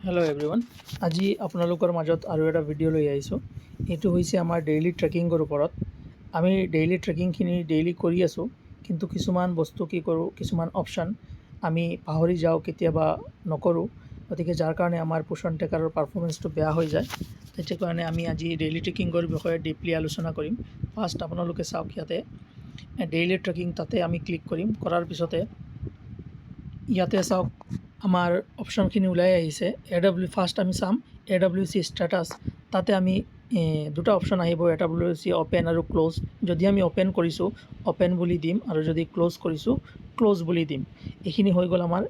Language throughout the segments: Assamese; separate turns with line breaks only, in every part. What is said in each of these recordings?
हेलो एवरीवन আজি আপোনালোকৰ মাজত আৰু এটা ভিডিঅ' লৈ আহিছোঁ। এইটো হৈছে আমাৰ ডেইলি ট্ৰেকিংৰ ওপৰত। আমি ডেইলি ট্ৰেকিংখিনি ডেইলি কৰি আছোঁ, কিন্তু কিছুমান বস্তু কি কৰোঁ, কিছুমান অপশ্যন আমি পাহৰি যাওঁ, কেতিয়াবা নকৰোঁ। গতিকে যাৰ কাৰণে আমাৰ পোষণ ট্ৰেকাৰৰ পাৰফৰ্মেঞ্চটো বেয়া হৈ যায়। সেইটো কাৰণে আমি আজি ডেইলি ট্ৰেকিংৰ বিষয়ে ডিপলি আলোচনা কৰিম। ফাৰ্ষ্ট আপোনালোকে চাওক, ইয়াতে ডেইলি ট্ৰেকিং তাতে আমি ক্লিক কৰিম। কৰাৰ পিছতে ইয়াতে চাওক আমাৰ অপশ্যনখিনি ওলাই আহিছে। ফাৰ্ষ্ট আমি চাম AWC ষ্টেটাছ। তাতে আমি দুটা অপশ্যন আহিব, AWC অ'পেন আৰু ক্ল'জ। যদি আমি অ'পেন কৰিছোঁ অ'পেন বুলি দিম, আৰু যদি ক্ল'জ কৰিছোঁ ক্ল'জ বুলি দিম। এইখিনি হৈ গ'ল আমাৰ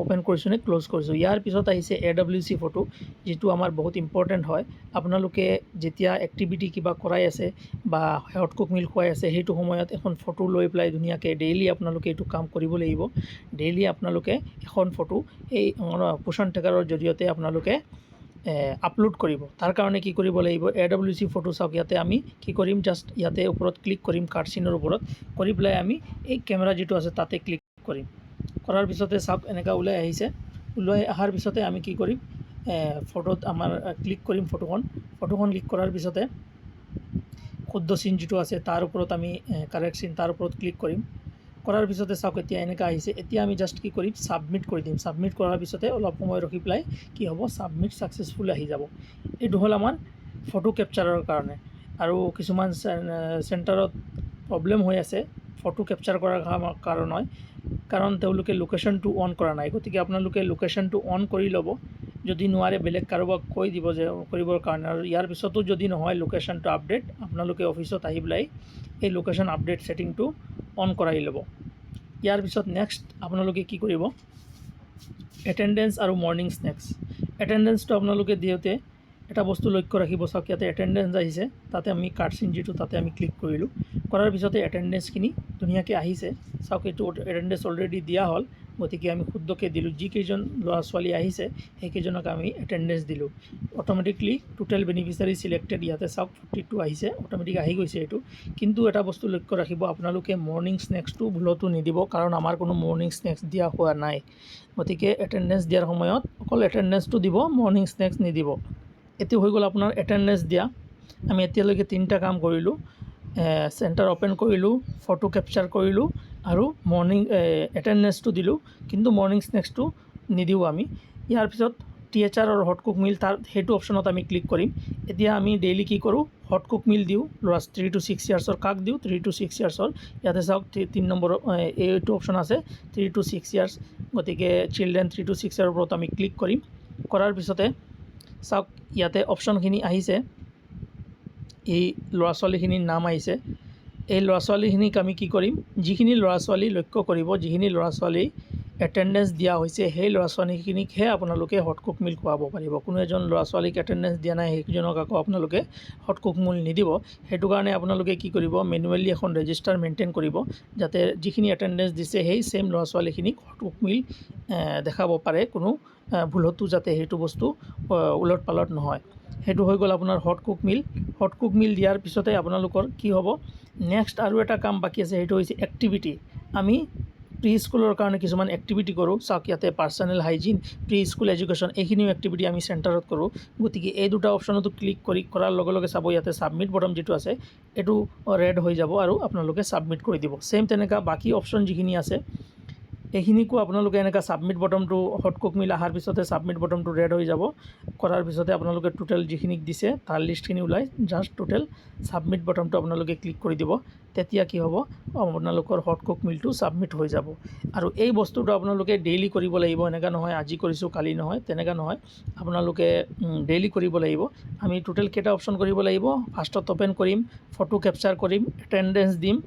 অ'পেন কৰিছোঁ নে ক্ল'জ কৰিছোঁ। ইয়াৰ পিছত আহিছে AWC ফটো, যিটো আমাৰ বহুত ইম্পৰ্টেণ্ট হয়। আপোনালোকে যেতিয়া এক্টিভিটি কিবা কৰাই আছে বা হট কুক মিল খুৱাই আছে, সেইটো সময়ত এখন ফটো লৈ পেলাই ধুনীয়াকৈ ডেইলি আপোনালোকে এইটো কাম কৰিব লাগিব। ডেইলি আপোনালোকে এখন ফটো এই পোষণ ট্ৰেকাৰৰ জৰিয়তে আপোনালোকে আপলোড কৰিব। তাৰ কাৰণে কি কৰিব লাগিব, AWC ফটো চাওক। ইয়াতে আমি কি কৰিম, জাষ্ট ইয়াতে ওপৰত ক্লিক কৰিম, কাৰ্ড চিনৰ ওপৰত কৰি পেলাই আমি এই কেমেৰা যিটো আছে তাতে ক্লিক কৰিম। কৰাৰ পিছতে চাওক এনেকুৱা ওলাই আহিছে। ওলাই অহাৰ পিছতে আমি কি কৰিম, ফটোত আমাৰ ক্লিক কৰিম। ফটোখন ক্লিক কৰাৰ পিছতে শুদ্ধ চিন যিটো আছে তাৰ ওপৰত আমি কাৰেক্ট চিন তাৰ ওপৰত ক্লিক কৰিম। কৰাৰ পিছতে চাওক এতিয়া এনেকুৱা আহিছে। এতিয়া আমি জাষ্ট কি কৰিম, ছাবমিট কৰি দিম। ছাবমিট কৰাৰ পিছতে অলপ সময় ৰখি পেলাই কি হ'ব, ছাবমিট ছাকচেছফুল আহি যাব। এইটো হ'ল আমাৰ ফটো কেপচাৰৰ কাৰণে। আৰু কিছুমান চেণ্টাৰত প্ৰব্লেম হৈ আছে ফটো কেপচাৰ কৰাৰ কাৰণ তেওঁলোকে লোকেশ্যনটো অন কৰা নাই। গতিকে আপোনালোকে লোকেশ্যনটো অন কৰি ল'ব। যদি নোৱাৰে বেলেগ কাৰোবাক কৈ দিব যে কৰিবৰ কাৰণে। আৰু ইয়াৰ পিছতো যদি নহয় লোকেশ্যনটো আপডেট, আপোনালোকে অফিচত আহি পেলাই এই লোকেশ্যন আপডেট ছেটিংটো অন কৰাই ল'ব। ইয়াৰ পিছত নেক্সট আপোনালোকে কি কৰিব, এটেণ্ডেঞ্চ আৰু মৰ্ণিং স্নেক্স। এটেণ্ডেঞ্চটো আপোনালোকে দিওঁতে এটা বস্তু লক্ষ্য ৰাখিব। চাওক ইয়াতে এটেণ্ডেঞ্চ আহিছে, তাতে আমি কাৰ্ড চিন যিটো তাতে আমি ক্লিক কৰিলোঁ। কৰাৰ পিছতে এটেণ্ডেঞ্চখিনি ধুনীয়াকৈ আহিছে। চাওক এইটো এটেণ্ডেঞ্চ অলৰেডি দিয়া হ'ল, গতিকে আমি শুদ্ধকৈ দিলোঁ। যিকেইজন ল'ৰা ছোৱালী আহিছে সেইকেইজনক আমি এটেণ্ডেঞ্চ দিলোঁ। অট'মেটিকলি টোটেল বেনিফিচিয়াৰী চিলেক্টেড, ইয়াতে চাওক 42 আহিছে, অট'মেটিক আহি গৈছে এইটো। কিন্তু এটা বস্তু লক্ষ্য ৰাখিব, আপোনালোকে মৰ্ণিং স্নেক্সটো ভুলতো নিদিব, কাৰণ আমাৰ কোনো মৰ্ণিং স্নেক্স দিয়া হোৱা নাই। গতিকে এটেণ্ডেঞ্চ দিয়াৰ সময়ত অকল এটেণ্ডেঞ্চটো দিব, মৰ্ণিং স্নেক্স নিদিব। এইটো হৈ গ'ল আপোনাৰ এটেণ্ডেঞ্চ দিয়া। আমি এতিয়ালৈকে 3টা কাম কৰিলোঁ। চেণ্টাৰ অ'পেন কৰিলোঁ, ফটো কেপচাৰ কৰিলোঁ, আৰু মৰ্ণিং এটেণ্ডেঞ্চটো দিলোঁ, কিন্তু মৰ্ণিং স্নেক্সটো নিদিওঁ আমি। ইয়াৰ পিছত THR আৰু হট কুক মিল, সেইটো অপশ্যনত আমি ক্লিক কৰিম। এতিয়া আমি ডেইলি কি কৰোঁ, হট কুক মিল দিওঁ। ল'ৰা 3 to 6 ইয়াৰ্ছৰ কাক দিওঁ, 3 to 6 ইয়াৰ্ছৰ। ইয়াতে চাওক 3 নম্বৰ এইটো অপশ্যন আছে 3 to 6 ইয়াৰ্ছ। গতিকে চিলড্ৰেন 3 to 6 ইয়াৰ ওপৰত আমি ক্লিক কৰিম। কৰাৰ পিছতে চাওক ইয়াতে অপশ্যনখিনি আহিছে, এই ল'ৰা ছোৱালীখিনিৰ নাম আহিছে। এই ল'ৰা ছোৱালীখিনিক আমি কি কৰিম, যিখিনি ল'ৰা ছোৱালী লক্ষ্য কৰিব, যিখিনি ল'ৰা ছোৱালী এটেণ্ডেঞ্চ দিয়া হৈছে, সেই ল'ৰা ছোৱালীখিনিকহে আপোনালোকে হট কুক মিল খুৱাব পাৰিব। কোনো এজন ল'ৰা ছোৱালীক এটেণ্ডেঞ্চ দিয়া নাই, সেইজনক আকৌ আপোনালোকে হট কুক মিল নিদিব। সেইটো কাৰণে আপোনালোকে কি কৰিব, মেনুৱেলি এখন ৰেজিষ্টাৰ মেইনটেইন কৰিব, যাতে যিখিনি এটেণ্ডেঞ্চ দিছে সেই ছেইম ল'ৰা ছোৱালীখিনিক হট কুক মিল দেখাব পাৰে। কোনো ভুলতো যাতে সেইটো বস্তু ওলট পালট নহয়। সেইটো হৈ গ'ল আপোনাৰ হট কুক মিল। হট কুক মিল দিয়াৰ পিছতে আপোনালোকৰ কি হ'ব, নেক্সট আৰু এটা কাম বাকী আছে, সেইটো হৈছে এক্টিভিটি। আমি প্ৰি স্কুলৰ কাৰণে কিছুমান এক্টিভিটি কৰোঁ। চাওক ইয়াতে personal hygiene, pre school education, এইখিনিও এক্টিভিটি আমি চেণ্টাৰত কৰোঁ। গতিকে এই দুটা অপশ্যনতো ক্লিক কৰাৰ লগে লগে চাব, ইয়াতে ছাবমিট বটম যিটো আছে এইটো ৰেড হৈ যাব, আৰু আপোনালোকে ছাবমিট কৰি দিব। ছেইম তেনেকুৱা বাকী অপশ্যন যিখিনি আছে এইখিনিকো আপোনালোকে এনেকুৱা ছাবমিট বটমটো, হট কুক মিল অহাৰ পিছতে ছাবমিট বটমটো ৰেড হৈ যাব। কৰাৰ পিছতে আপোনালোকে টোটেল যিখিনিক দিছে তাৰ লিষ্টখিনি ওলাই, জাষ্ট টোটেল ছাবমিট বটমটো আপোনালোকে ক্লিক কৰি দিব। তেতিয়া কি হ'ব, আপোনালোকৰ হট কুক মিলটো ছাবমিট হৈ যাব। আৰু এই বস্তুটো আপোনালোকে ডেইলি কৰিব লাগিব। এনেকুৱা নহয় আজি কৰিছোঁ কালি নহয়, তেনেকুৱা নহয়। আপোনালোকে ডেইলি কৰিব লাগিব। আমি টোটেল কেইটা অপশ্যন কৰিব লাগিব, ফাৰ্ষ্টত অ'পেন কৰিম, ফটো কেপচাৰ কৰিম, এটেণ্ডেঞ্চ দিম।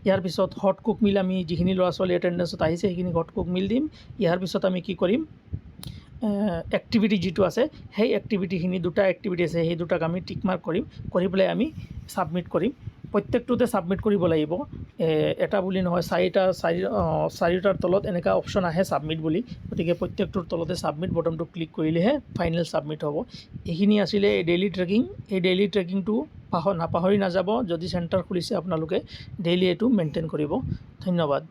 ইয়াৰ পিছত হট কুক মিল, আমি যিখিনি ল'ৰা ছোৱালী এটেণ্ডেঞ্চত আহিছে সেইখিনি হট কুক মিল দিম। ইয়াৰ পিছত আমি কি কৰিম, এক্টিভিটি যিটো আছে সেই এক্টিভিটিখিনি, দুটা এক্টিভিটি আছে, সেই দুটাক আমি টিক মাৰ্ক কৰিম। কৰি পেলাই আমি ছাবমিট কৰিম। প্ৰত্যেকটোতে ছাবমিট কৰিব লাগিব, এটা বুলি নহয়, চাৰিটাৰ তলত এনেকুৱা অপশ্যন আহে ছাবমিট বুলি। গতিকে প্ৰত্যেকটোৰ তলতে ছাবমিট বটমটো ক্লিক কৰিলেহে ফাইনেল ছাবমিট হ'ব। এইখিনি আছিলে এই ডেইলি ট্ৰেকিং। এই ডেইলি ট্ৰেকিংটো নাপাহৰি নাযাব। যদি চেণ্টাৰ খুলিছে আপোনালোকে ডেইলি এইটো মেইনটেইন কৰিব। ধন্যবাদ।